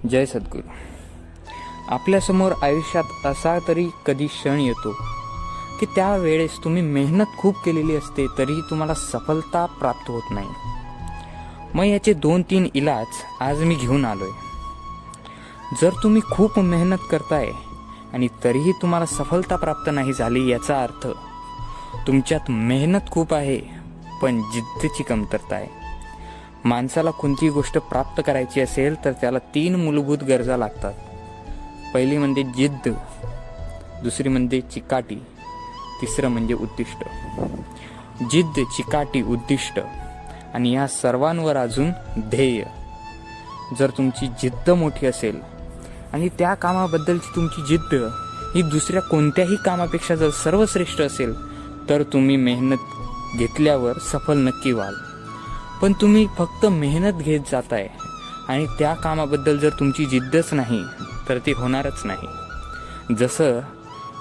जय सद्गुरू. आपल्यासमोर आयुष्यात असा तरी कधी क्षण येतो की त्यावेळेस तुम्ही मेहनत खूप केलेली असते तरीही तुम्हाला सफलता प्राप्त होत नाही. मग याचे 2-3 इलाज आज मी घेऊन आलोय. जर तुम्ही खूप मेहनत करताय आणि तरीही तुम्हाला सफलता प्राप्त नाही झाली, याचा अर्थ तुमच्यात मेहनत खूप आहे पण जिद्दीची कमतरता आहे. माणसाला कोणतीही गोष्ट प्राप्त करायची असेल तर त्याला 3 मूलभूत गरजा लागतात. पहिली म्हणजे जिद्द, दुसरी म्हणजे चिकाटी, तिसरं म्हणजे उद्दिष्ट. जिद्द, चिकाटी, उद्दिष्ट आणि या सर्वांवर अजून ध्येय. जर तुमची जिद्द मोठी असेल आणि त्या कामाबद्दलची तुमची जिद्द ही दुसऱ्या कोणत्याही कामापेक्षा जर सर्वश्रेष्ठ असेल तर तुम्ही मेहनत घेतल्यावर सफल नक्की व्हाल. पण तुम्ही फक्त मेहनत घेत जाताय आणि त्या कामाबद्दल जर तुमची जिद्दच नाही तर ती होणारच नाही. जसं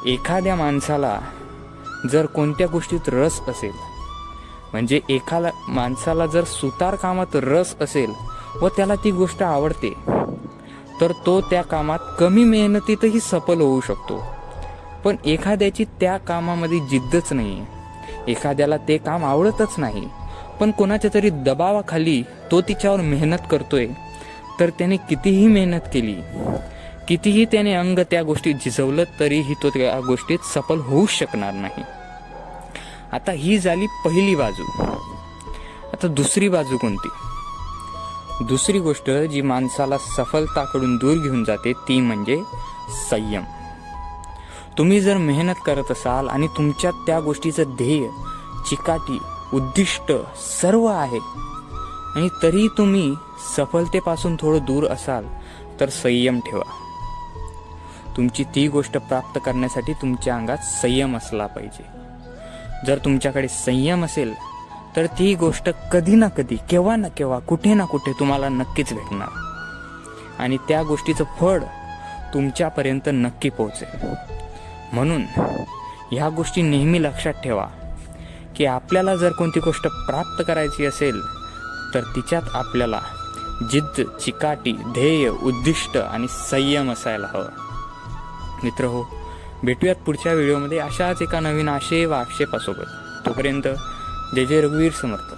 एखाद्या माणसाला जर कोणत्या गोष्टीत रस असेल, म्हणजे एखाद्या माणसाला जर सुतार कामात रस असेल व त्याला ती गोष्ट आवडते तर तो त्या कामात कमी मेहनतीतही सफल होऊ शकतो. पण एखाद्याची त्या कामामध्ये जिद्दच नाही, एखाद्याला ते काम आवडतच नाही पण कोणाच्या तरी दबावाखाली तो तिच्यावर मेहनत करतोय, तर त्याने कितीही मेहनत केली, कितीही त्याने अंग त्या गोष्टीत झिजवलं तरीही तो त्या गोष्टीत सफल होऊच शकणार नाही. आता ही झाली पहिली बाजू. आता दुसरी बाजू कोणती? दुसरी गोष्ट जी माणसाला सफलताकडून दूर घेऊन जाते ती म्हणजे संयम. तुम्ही जर मेहनत करत असाल आणि तुमच्यात त्या गोष्टीचं ध्येय, चिकाटी, उद्दिष्ट सर्व आहे आणि तरी तुम्ही सफलतेपासून थोडं दूर असाल तर संयम ठेवा. तुमची ती गोष्ट प्राप्त करण्यासाठी तुमच्या अंगात संयम असला पाहिजे. जर तुमच्याकडे संयम असेल तर ती गोष्ट कधी ना कधी, केव्हा ना केव्हा, कुठे ना कुठे तुम्हाला नक्कीच भेटणार आणि त्या गोष्टीचं फळ तुमच्यापर्यंत नक्की पोहोचेल. म्हणून ह्या गोष्टी नेहमी लक्षात ठेवा की आपल्याला जर कोणती गोष्ट प्राप्त करायची असेल तर तिच्यात आपल्याला जिद्द, चिकाटी, ध्येय, उद्दिष्ट आणि संयम असायला हवं. मित्रहो, भेटूयात पुढच्या व्हिडिओमध्ये अशाच एका नवीन आशय व आक्षेपासोबत. तोपर्यंत जय जय रघुवीर समर्थ.